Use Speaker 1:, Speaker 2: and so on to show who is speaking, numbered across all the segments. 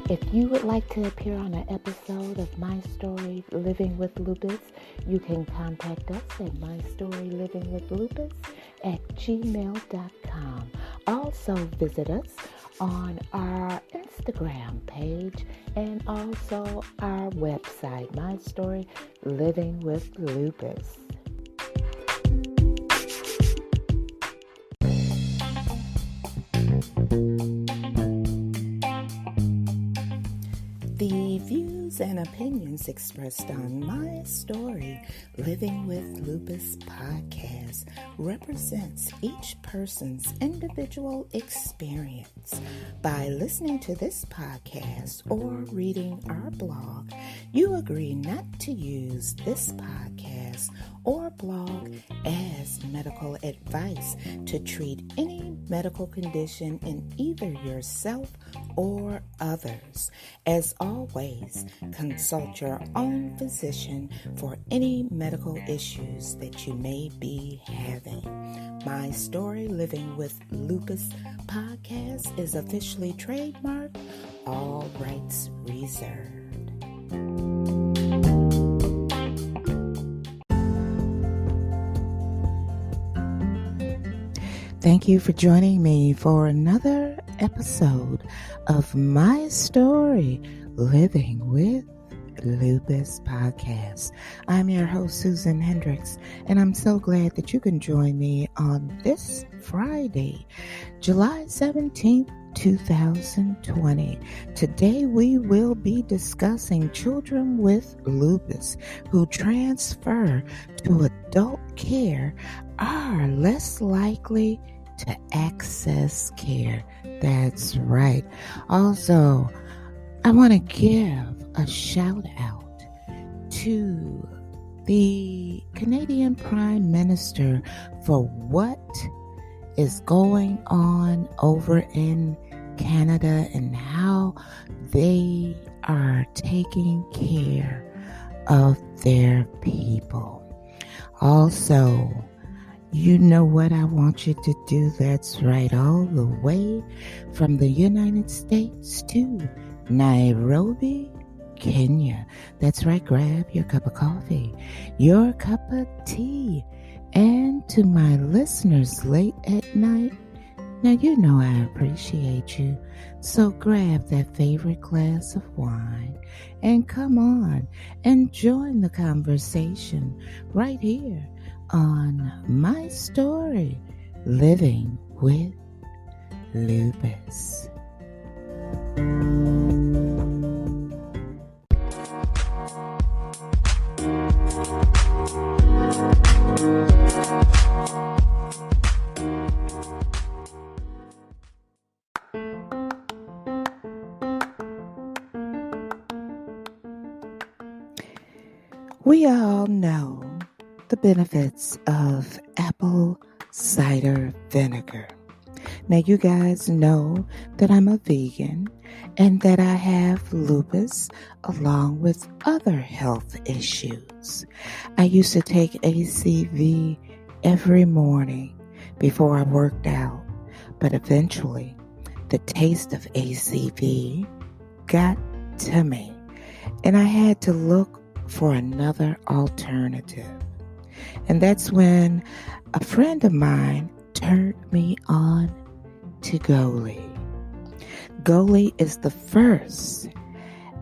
Speaker 1: If you would like to appear on an episode of My Story Living with Lupus, you can contact us at mystorylivingwithlupus@gmail.com. Also visit us on our Instagram page and also our website, My Story Living with Lupus. The views and opinions expressed on My Story Living with Lupus podcast represents each person's individual experience. By listening to this podcast or reading our blog, you agree not to use this podcast or blog as medical advice to treat any medical condition in either yourself or others. As always, consult your own physician for any medical issues that you may be having. My Story Living with Lupus podcast is officially trademarked, all rights reserved. Thank you for joining me for another episode of My Story Living with Lupus podcast. I'm your host, Susan Hendricks, and I'm so glad that you can join me on this Friday, July 17th, 2020. Today we will be discussing children with lupus who transfer to adult care are less likely to access care. That's right. Also, I want to give a shout out to the Canadian Prime Minister for what is going on over in Canada and how they are taking care of their people. Also, you know what I want you to do? That's right, all the way from the United States to Nairobi, Kenya. That's right, grab your cup of coffee, your cup of tea, and to my listeners late at night, now you know I appreciate you, so grab that favorite glass of wine and come on and join the conversation right here on My Story Living with Lupus. We all know the benefits of apple cider vinegar. Now, you guys know that I'm a vegan and that I have lupus along with other health issues. I used to take ACV every morning before I worked out, but eventually the taste of ACV got to me and I had to look for another alternative. And that's when a friend of mine turned me on to Goli. Goli is the first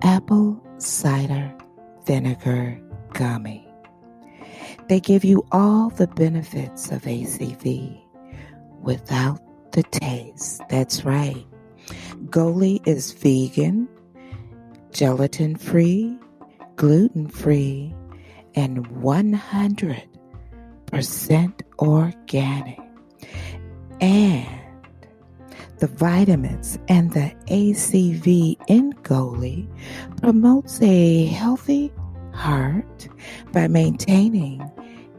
Speaker 1: apple cider vinegar gummy. They give you all the benefits of ACV without the taste. That's right. Goli is vegan, gelatin-free, gluten-free, and 100% organic. And the vitamins and the ACV in Goli promotes a healthy heart by maintaining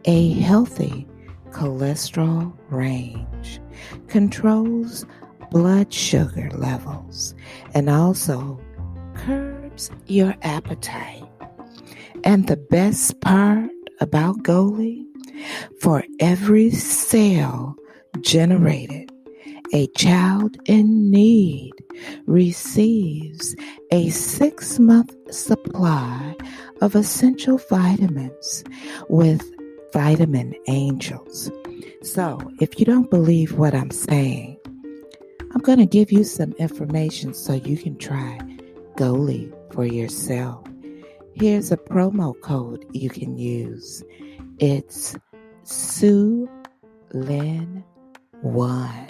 Speaker 1: a healthy cholesterol range, controls blood sugar levels, and also curbs your appetite. And the best part about Goli, for every cell generated, a child in need receives a 6-month supply of essential vitamins with Vitamin Angels. So, if you don't believe what I'm saying, I'm going to give you some information so you can try Goli for yourself. Here's a promo code you can use. It's SUELYN1.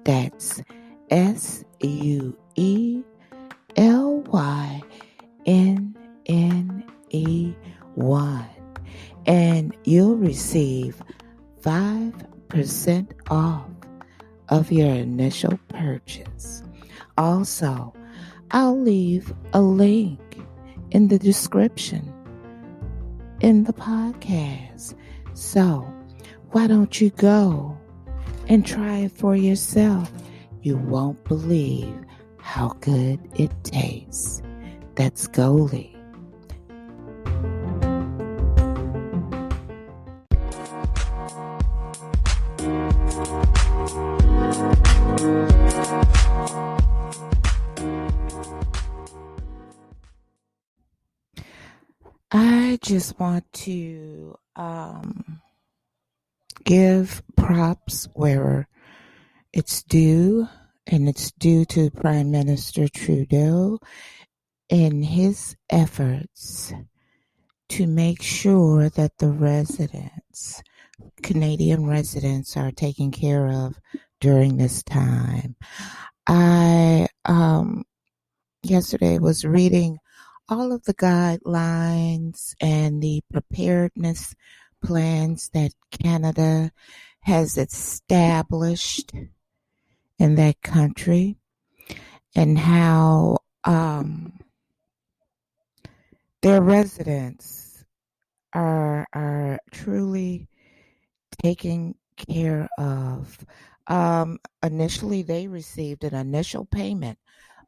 Speaker 1: That's SUELYNNE1. And you'll receive 5% off of your initial purchase. Also, I'll leave a link in the description in the podcast. So, why don't you go and try it for yourself? You won't believe how good it tastes. That's Goli. I just want to give props where it's due, and it's due to Prime Minister Trudeau in his efforts to make sure that the residents, Canadian residents, are taken care of during this time. I yesterday was reading all of the guidelines and the preparedness plans that Canada has established in that country, and how their residents are truly taken care of. Initially, they received an initial payment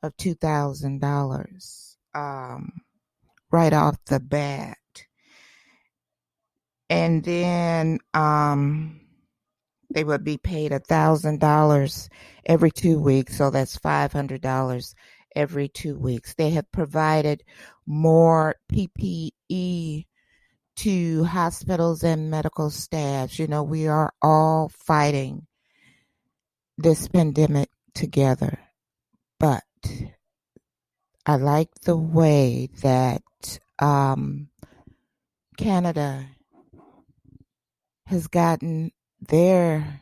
Speaker 1: of $2,000 right off the bat. And then they would be paid $1,000 every 2 weeks, so that's $500 every 2 weeks. They have provided more PPE to hospitals and medical staffs. You know, we are all fighting this pandemic together, but I like the way that Canada has gotten their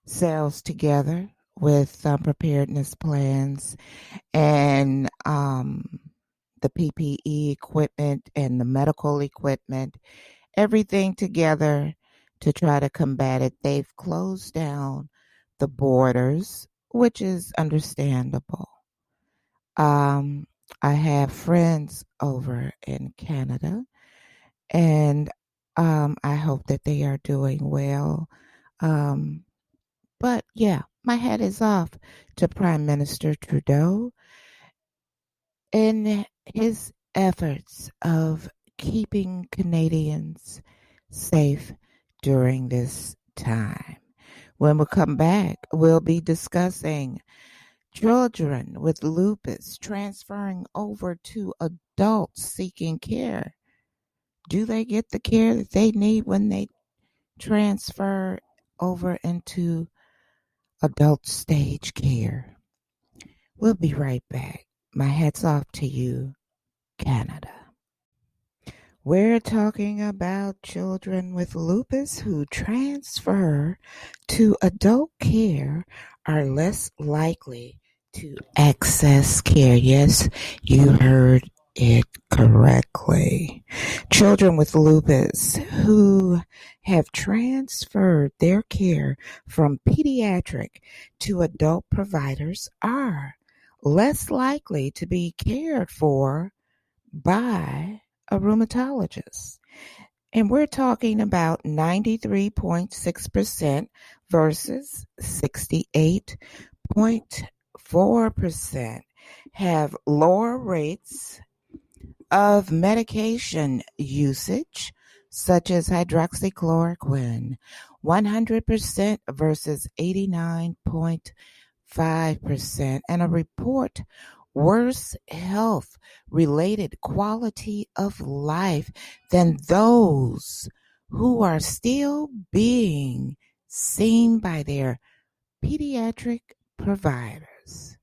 Speaker 1: selves together with preparedness plans and the PPE equipment and the medical equipment, everything together to try to combat it. They've closed down the borders, which is understandable. I have friends over in Canada, and I hope that they are doing well. But yeah, my hat is off to Prime Minister Trudeau in his efforts of keeping Canadians safe during this time. When we come back, we'll be discussing children with lupus transferring over to adults seeking care. Do they get the care that they need when they transfer over into adult stage care? We'll be right back. My hat's off to you, Canada. We're talking about children with lupus who transfer to adult care are less likely to access care. Yes, you heard it correctly. Children with lupus who have transferred their care from pediatric to adult providers are less likely to be cared for by a rheumatologist. And we're talking about 93.6% versus 68.4% have lower rates of medication usage, such as hydroxychloroquine, 100% versus 89.5%, and a report worse health-related quality of life than those who are still being seen by their pediatric providers.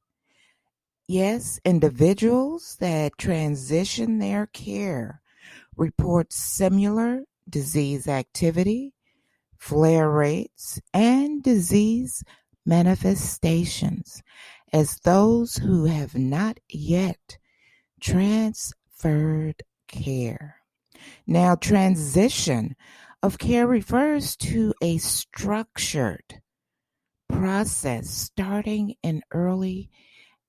Speaker 1: Yes, individuals that transition their care report similar disease activity, flare rates, and disease manifestations as those who have not yet transferred care. Now, transition of care refers to a structured process starting in early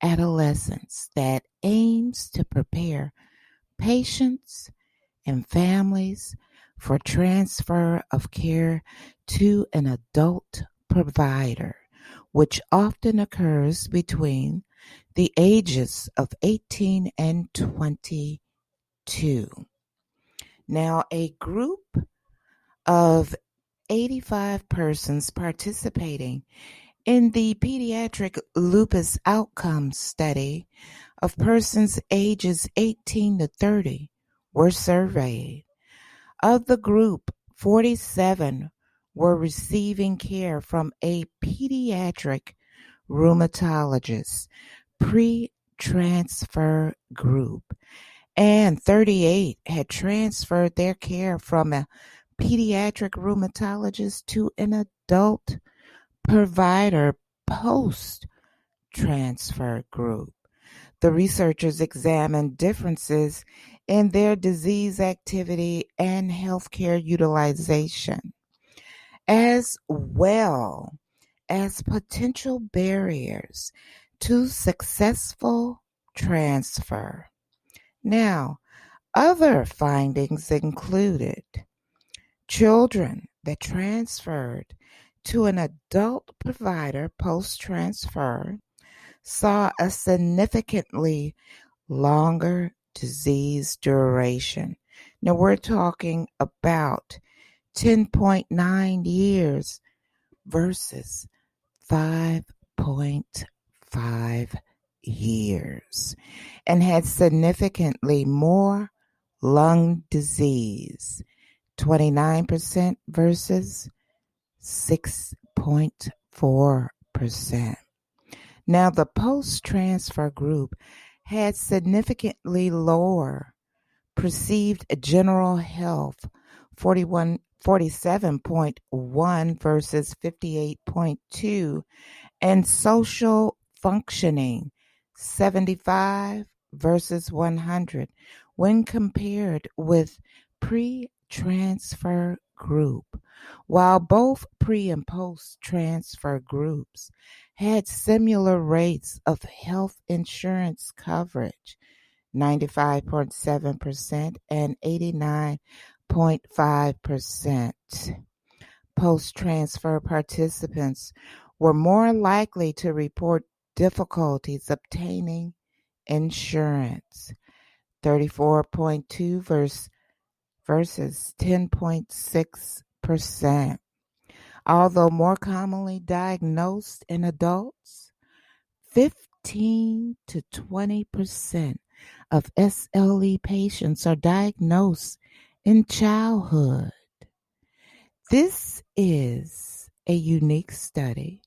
Speaker 1: adolescence that aims to prepare patients and families for transfer of care to an adult provider, which often occurs between the ages of 18 and 22. Now, a group of 85 persons participating in the pediatric lupus outcomes study of persons ages 18 to 30 were surveyed. Of the group, 47 were receiving care from a pediatric rheumatologist pre-transfer group, and 38 had transferred their care from a pediatric rheumatologist to an adult provider post-transfer group. The researchers examined differences in their disease activity and healthcare utilization, as well as potential barriers to successful transfer. Now, other findings included children that transferred to an adult provider post-transfer saw a significantly longer disease duration. Now we're talking about 10.9 years versus 5.5 years, and had significantly more lung disease, 29% versus 6.4%. Now, the post-transfer group had significantly lower perceived general health, 47.1 versus 58.2, and social functioning, 75 versus 100, when compared with pre-transfer group. While both pre- and post-transfer groups had similar rates of health insurance coverage, 95.7% and 89.5%. Post-transfer participants were more likely to report difficulties obtaining insurance, 34.2 versus 10.6%. Although more commonly diagnosed in adults, 15 to 20% of SLE patients are diagnosed in childhood. This is a unique study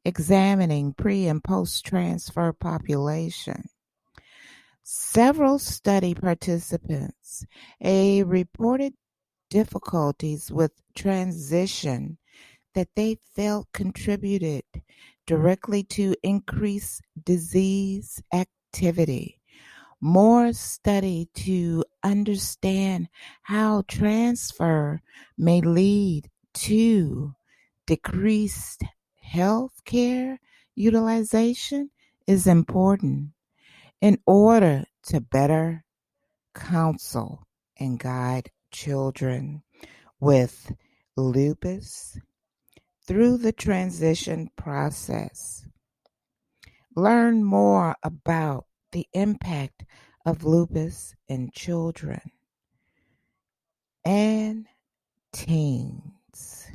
Speaker 1: examining pre- and post-transfer population. Several study participants reported difficulties with transition that they felt contributed directly to increased disease activity. More study to understand how transfer may lead to decreased health care utilization is important in order to better counsel and guide children with lupus through the transition process. Learn more about the impact of lupus in children and teens.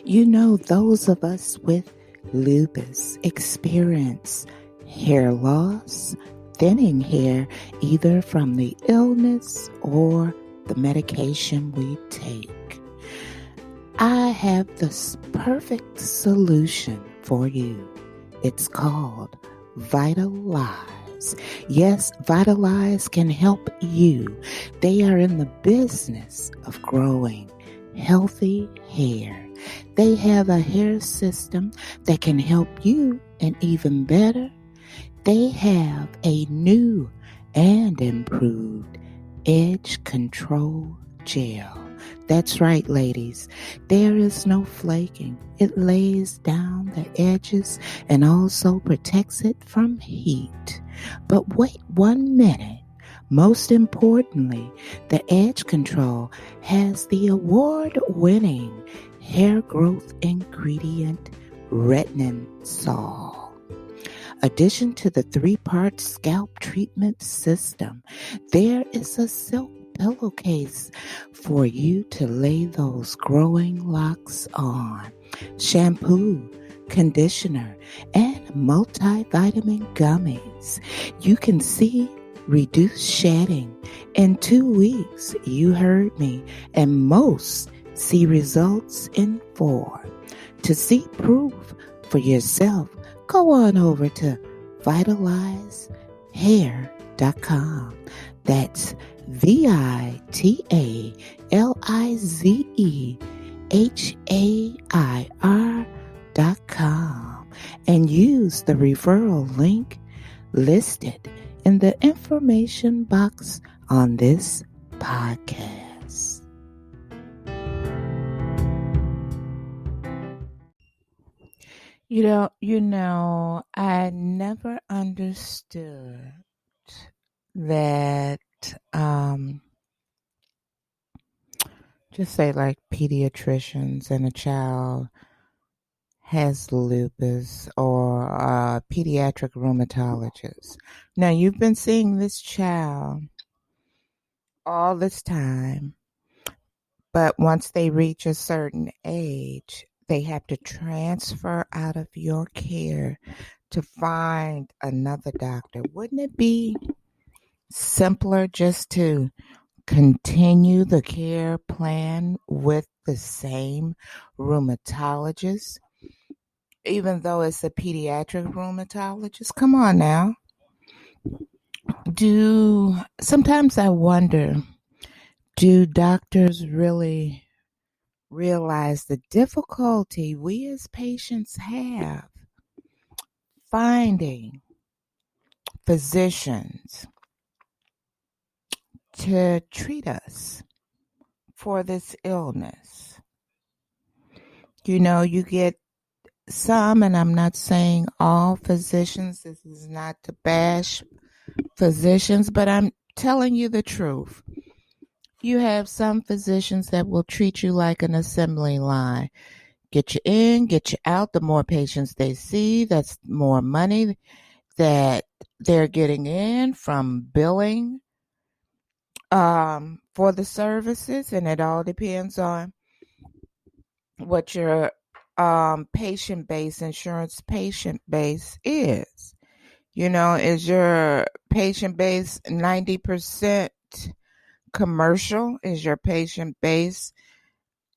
Speaker 1: You know, those of us with lupus experience hair loss, thinning hair, either from the illness or the medication we take. I have this perfect solution for you. It's called Vitalize. Yes, Vitalize can help you. They are in the business of growing healthy hair. They have a hair system that can help you, and even better, they have a new and improved edge control gel. That's right, ladies. There is no flaking. It lays down the edges and also protects it from heat. But wait 1 minute. Most importantly, the edge control has the award-winning hair growth ingredient retinol. Addition to the 3-part scalp treatment system, there is a silk pillowcase for you to lay those growing locks on. Shampoo, conditioner, and multivitamin gummies. You can see reduced shedding in 2 weeks. You heard me. And most see results in 4. To see proof for yourself, go on over to vitalizehair.com. That's vitalizehair.com and use the referral link listed in the information box on this podcast. You know, I never understood that, just say like pediatricians and a child has lupus or a pediatric rheumatologist. Now, you've been seeing this child all this time, but once they reach a certain age, they have to transfer out of your care to find another doctor. Wouldn't it be simpler just to continue the care plan with the same rheumatologist, even though it's a pediatric rheumatologist? Come on now. Sometimes I wonder, do doctors really realize the difficulty we as patients have finding physicians to treat us for this illness? You know, you get some, and I'm not saying all physicians, this is not to bash physicians, but I'm telling you the truth. You have some physicians that will treat you like an assembly line. Get you in, get you out. The more patients they see, that's more money that they're getting in from billing for the services, and it all depends on what your insurance patient base is. You know, is your patient base 90% commercial? Is your patient base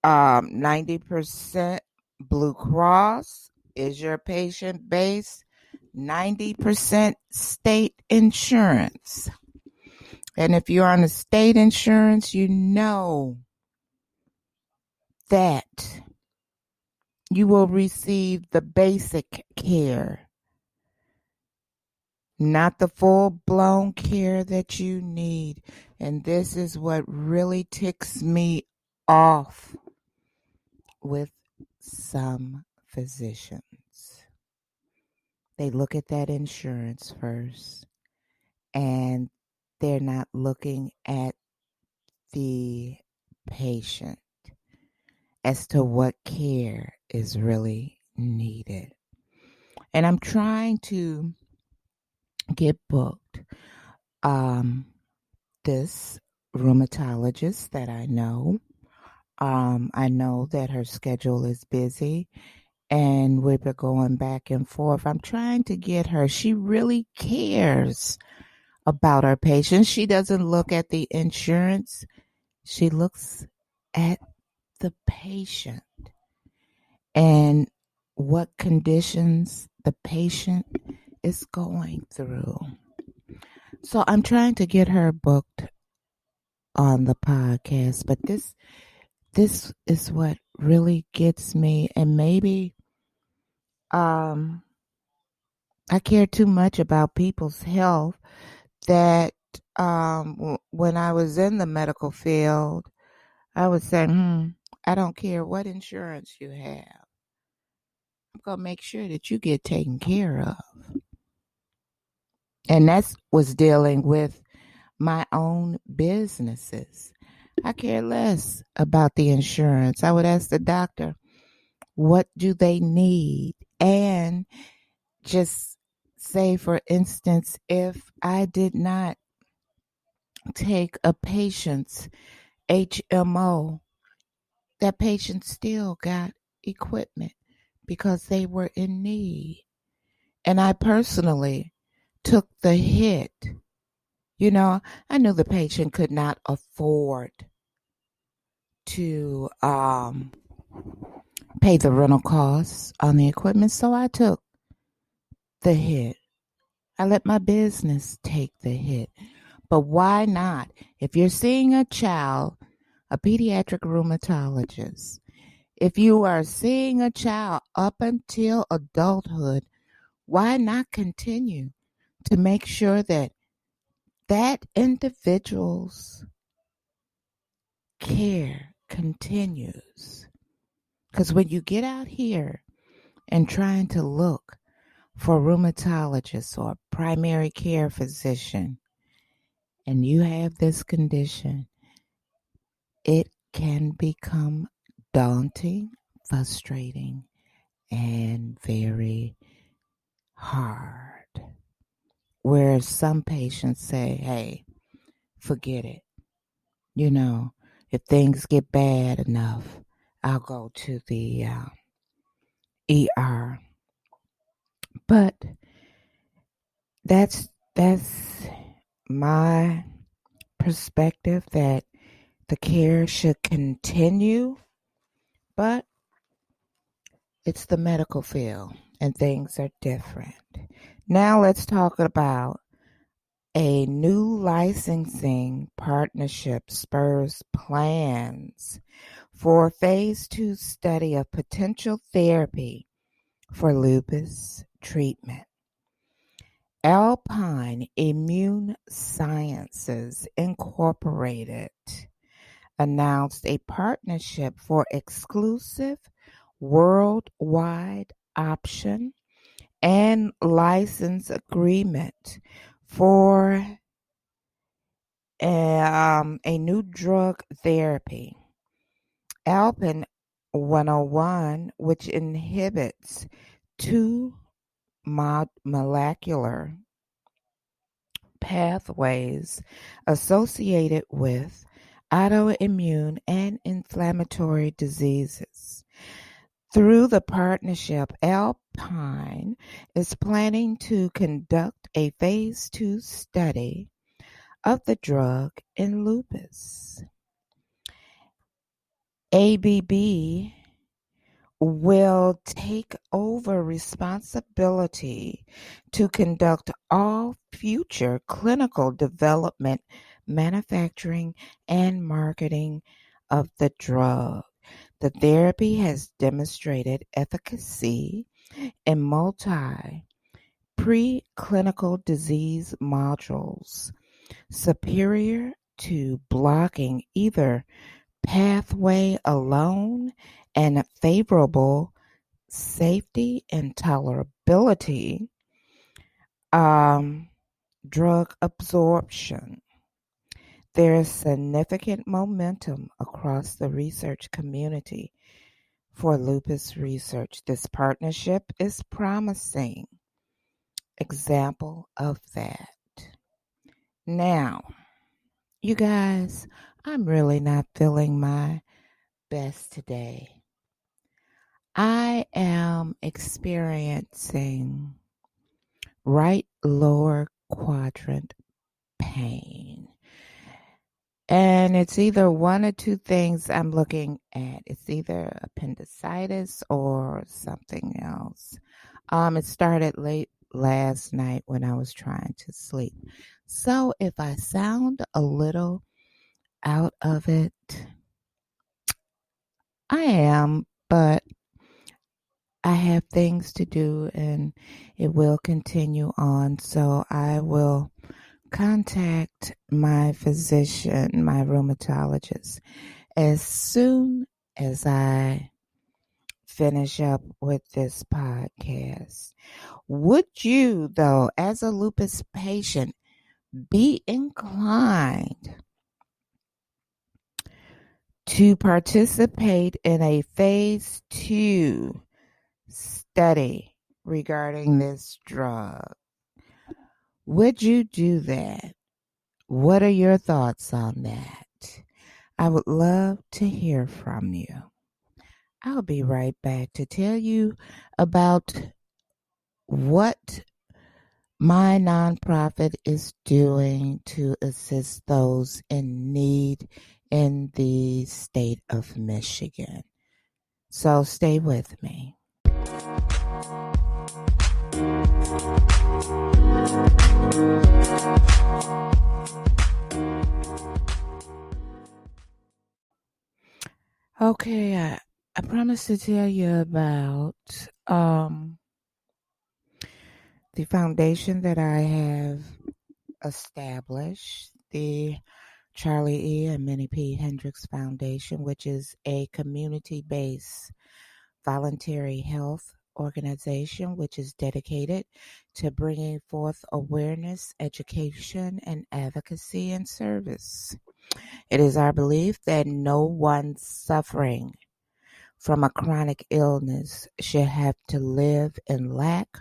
Speaker 1: 90% Blue Cross? Is your patient base 90% state insurance? And if you're on a state insurance, you know that you will receive the basic care, not the full-blown care that you need. And this is what really ticks me off with some physicians. They look at that insurance first, and they're not looking at the patient. as to what care is really needed. And I'm trying to get booked. This rheumatologist that I know that her schedule is busy and we've been going back and forth. I'm trying to get her. She really cares about her patients. She doesn't look at the insurance. She looks at the patient and what conditions the patient is going through. So I'm trying to get her booked on the podcast, but this is what really gets me, and maybe I care too much about people's health that when I was in the medical field, I would say, I don't care what insurance you have. I'm going to make sure that you get taken care of. And that was dealing with my own businesses. I care less about the insurance. I would ask the doctor, what do they need? And just say, for instance, if I did not take a patient's HMO, that patient still got equipment because they were in need. And I personally took the hit. You know, I knew the patient could not afford to pay the rental costs on the equipment, so I took the hit. I let my business take the hit. But why not? If you're seeing a child, a pediatric rheumatologist, if you are seeing a child up until adulthood, why not continue to make sure that that individual's care continues? Because when you get out here and trying to look for a rheumatologist or a primary care physician, and you have this condition, it can become daunting, frustrating, and very hard. Where some patients say, hey, forget it. You know, if things get bad enough, I'll go to the ER. But that's my perspective, that the care should continue, but it's the medical field and things are different. Now let's talk about a new licensing partnership spurs plans for a phase 2 study of potential therapy for lupus treatment. Alpine Immune Sciences Incorporated announced a partnership for exclusive worldwide option and license agreement for a new drug therapy, Alpine 101, which inhibits two molecular pathways associated with autoimmune and inflammatory diseases. Through the partnership, Alpine is planning to conduct a phase 2 study of the drug in lupus. ABB will take over responsibility to conduct all future clinical development, manufacturing, and marketing of the drug. The therapy has demonstrated efficacy in multi preclinical disease models, superior to blocking either pathway alone, and favorable safety and tolerability, drug absorption. There is significant momentum across the research community for lupus research. This partnership is promising. Example of that. Now, you guys, I'm really not feeling my best today. I am experiencing right lower quadrant pain. And it's either one or two things I'm looking at. It's either appendicitis or something else. It started late last night when I was trying to sleep. So if I sound a little out of it, I am, but I have things to do and it will continue on. So I will contact my physician, my rheumatologist, as soon as I finish up with this podcast. Would you, though, as a lupus patient, be inclined to participate in a phase 2 study regarding this drug? Would you do that? What are your thoughts on that? I would love to hear from you. I'll be right back to tell you about what my nonprofit is doing to assist those in need in the state of Michigan. So stay with me. Okay, I promised to tell you about the foundation that I have established, the Charlie E. and Minnie P. Hendricks Foundation, which is a community-based voluntary health organization which is dedicated to bringing forth awareness, education, and advocacy and service. It is our belief that no one suffering from a chronic illness should have to live in lack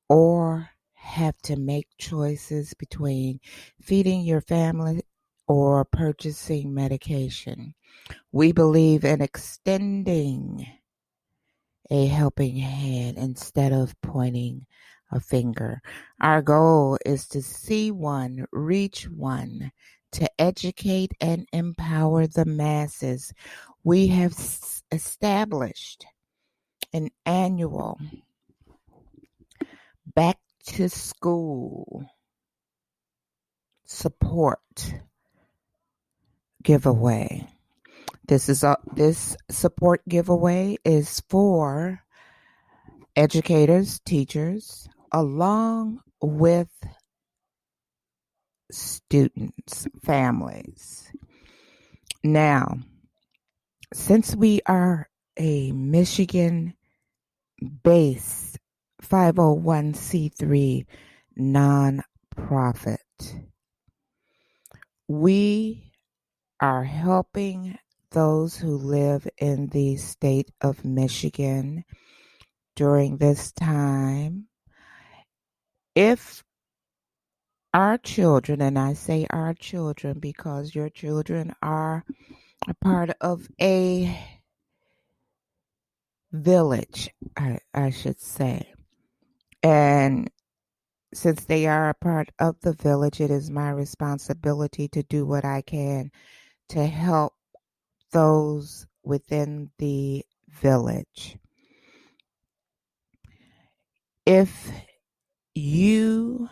Speaker 1: or have to make choices between feeding your family or purchasing medication. We believe in extending a helping hand instead of pointing a finger. Our goal is to see one, reach one, to educate and empower the masses. We have established an annual back to school support giveaway. This support giveaway is for educators, teachers, along with students, families. Now, since we are a Michigan-based 501c3 nonprofit, we are helping those who live in the state of Michigan during this time. If our children, and I say our children because your children are a part of a village, I should say. And since they are a part of the village, it is my responsibility to do what I can to help those within the village. If you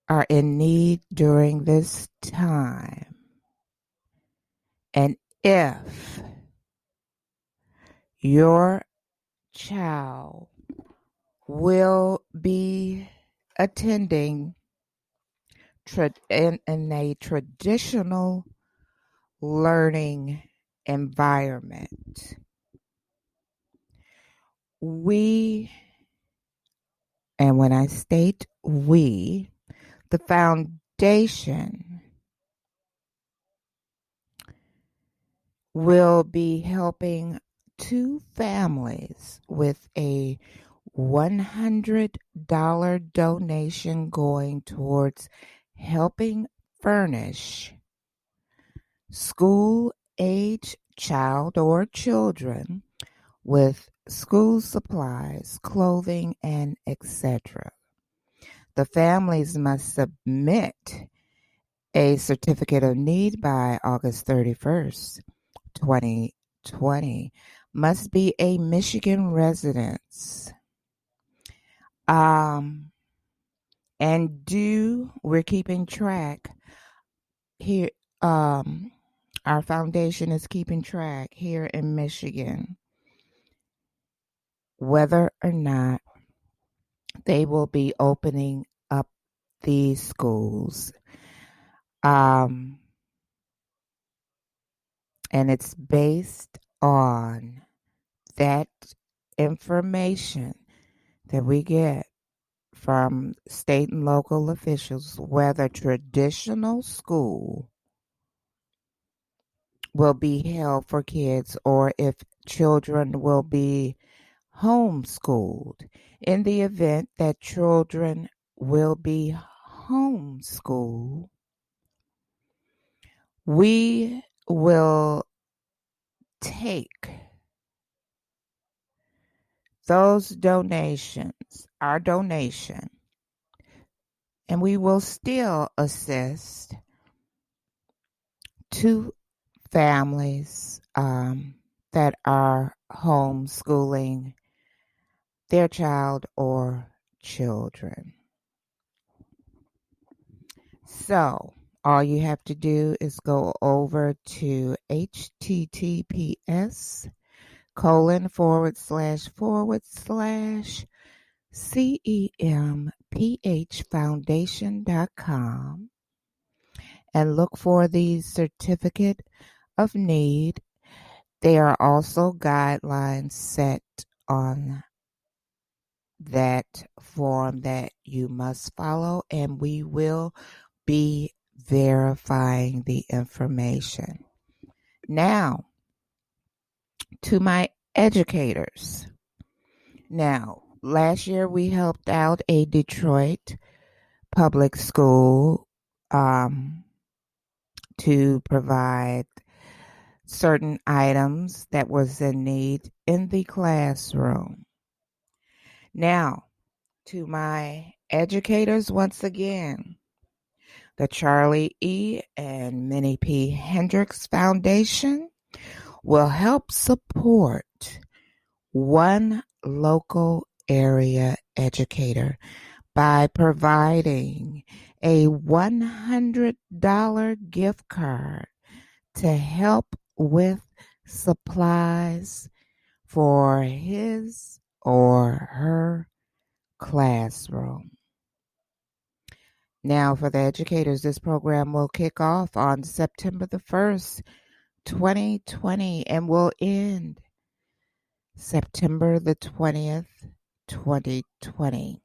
Speaker 1: are in need during this time, and if your child will be attending in a traditional learning environment, and when I state we, the foundation will be helping 2 families with a $100 donation going towards helping furnish school-age child or children with school supplies, clothing, and etc. The families must submit a certificate of need by August 31st, 2020. Must be a Michigan residence. We're keeping track here. Our foundation is keeping track here in Michigan whether or not they will be opening up these schools. And it's based on that information that we get from state and local officials, whether traditional school will be held for kids or if children will be homeschooled. In the event that children will be homeschooled, we will take those donations, our donation, and we will still assist 2 families that are homeschooling their child or children. So all you have to do is go over to https://cemphfoundation.com and look for the certificate of need. There are also guidelines set on that form that you must follow, and we will be verifying the information. Now, to my educators. Now, last year we helped out a Detroit public school to provide certain items that was in need in the classroom. Now, to my educators once again, the Charlie E. and Minnie P. Hendricks Foundation will help support one local area educator by providing a $100 gift card to help with supplies for his or her classroom. Now, for the educators, this program will kick off on September the 1st, 2020, and will end September the 20th, 2020.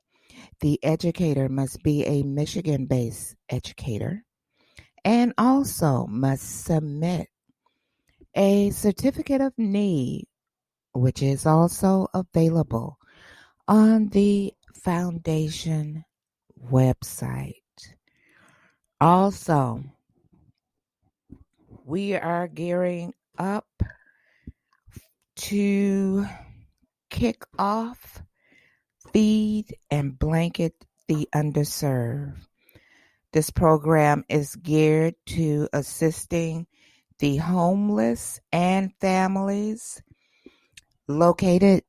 Speaker 1: The educator must be a Michigan-based educator and also must submit a certificate of need, which is also available on the foundation website. Also, we are gearing up to kick off Feed and Blanket the Underserved. This program is geared to assisting the homeless and families located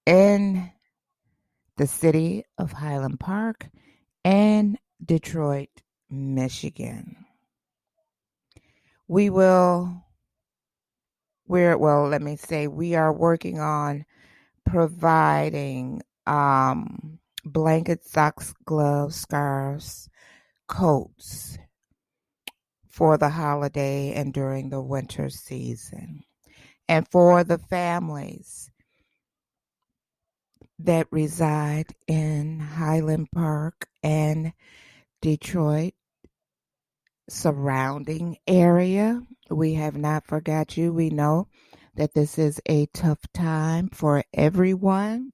Speaker 1: in the city of Highland Park and Detroit, Michigan. We are working on providing blankets, socks, gloves, scarves, coats for the holiday and during the winter season. And for the families that reside in Highland Park and Detroit surrounding area, we have not forgot you. We know that this is a tough time for everyone.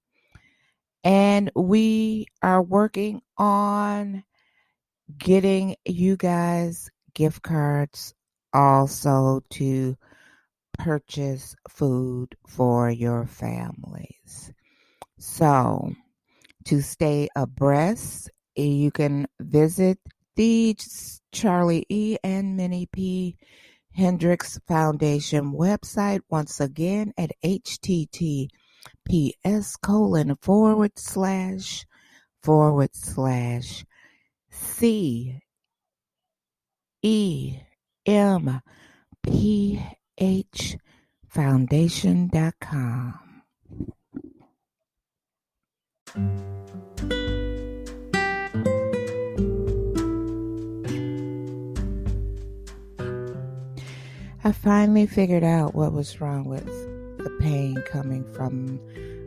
Speaker 1: And we are working on getting you guys gift cards also to purchase food for your families. So, to stay abreast, you can visit the Charlie E. and Minnie P. Hendricks Foundation website once again at https://CEMPHfoundation.com. I finally figured out what was wrong with the pain coming from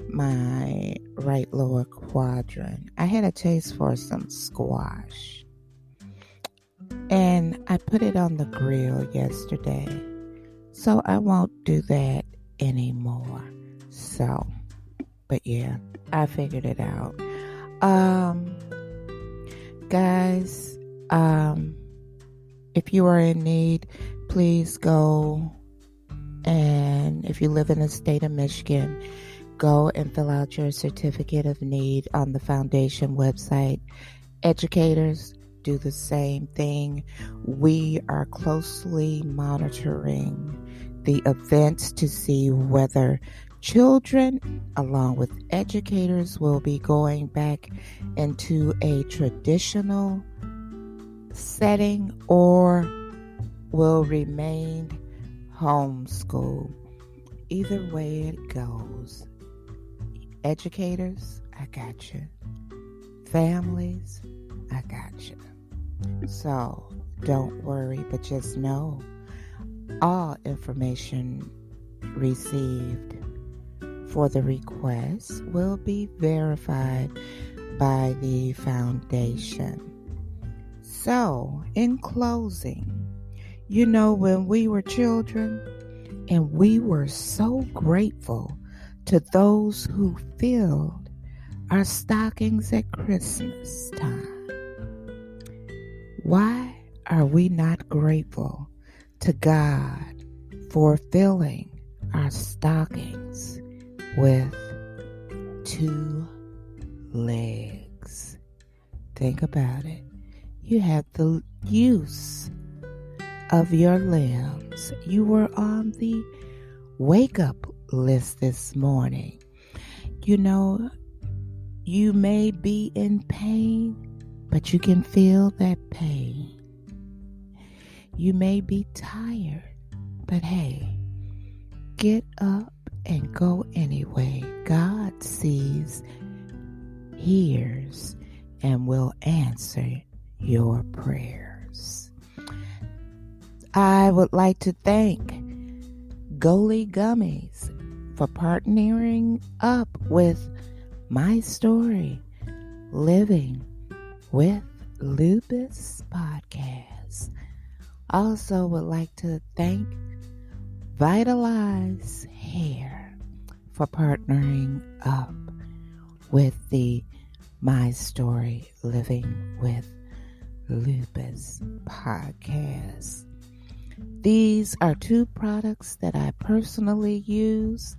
Speaker 1: my right lower quadrant. I had a taste for some squash, and I put it on the grill yesterday, so I won't do that anymore. So, but yeah, I figured it out. Guys, if you are in need, please go, and if you live in the state of Michigan, go and fill out your certificate of need on the foundation website. Educators, do the same thing. We are closely monitoring the events to see whether children, along with educators, will be going back into a traditional setting or will remain homeschooled. Either way it goes, educators, I got you. Families, I got you. So don't worry, but just know all information received for the request will be verified by the foundation. So, in closing, when we were children, and we were so grateful to those who filled our stockings at Christmas time. Why are we not grateful to God for filling our stockings with 2 legs? Think about it. You have the use of your limbs. You were on the wake up list this morning. You may be in pain, but you can feel that pain. You may be tired, but hey, get up and go anyway. God sees, hears, and will answer your prayers. I would like to thank Goalie Gummies for partnering up with My Story, Living with Lupus podcast. Also would like to thank Vitalize Hair for partnering up with the My Story, Living with Lupus podcast. These are 2 products that I personally use,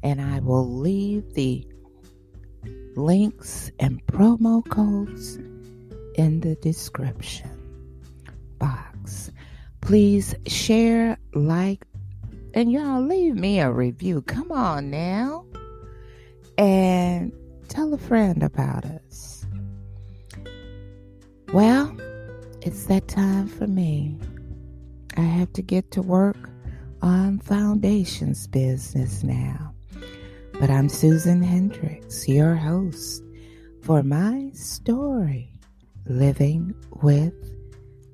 Speaker 1: and I will leave the links and promo codes in the description box. Please share, like, and y'all leave me a review. Come on now. And tell a friend about us. Well, it's that time for me. I have to get to work on foundations business now. But I'm Susan Hendricks, your host for My Story, Living with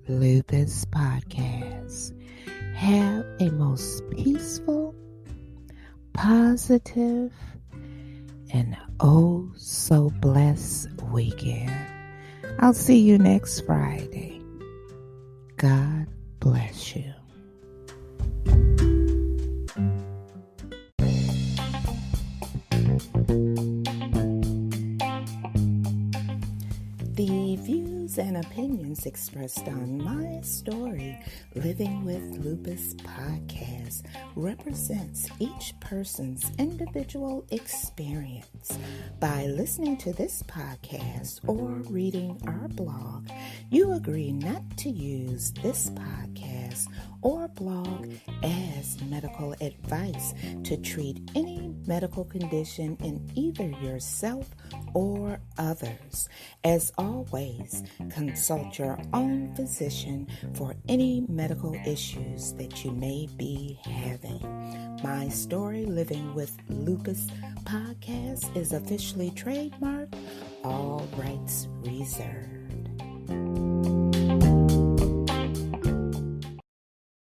Speaker 1: Lupus podcast. Have a most peaceful, positive, and oh so blessed weekend. I'll see you next Friday. God bless you. The views and opinions expressed on My Story Living with Lupus podcast represents each person's individual experience. By listening to this podcast or reading our blog, you agree not to use this podcast or blog as medical advice to treat any medical condition in either yourself or others. As always, consult your own physician for any medical issues that you may be having. My Story Living with Lupus podcast is officially trademarked, all rights reserved.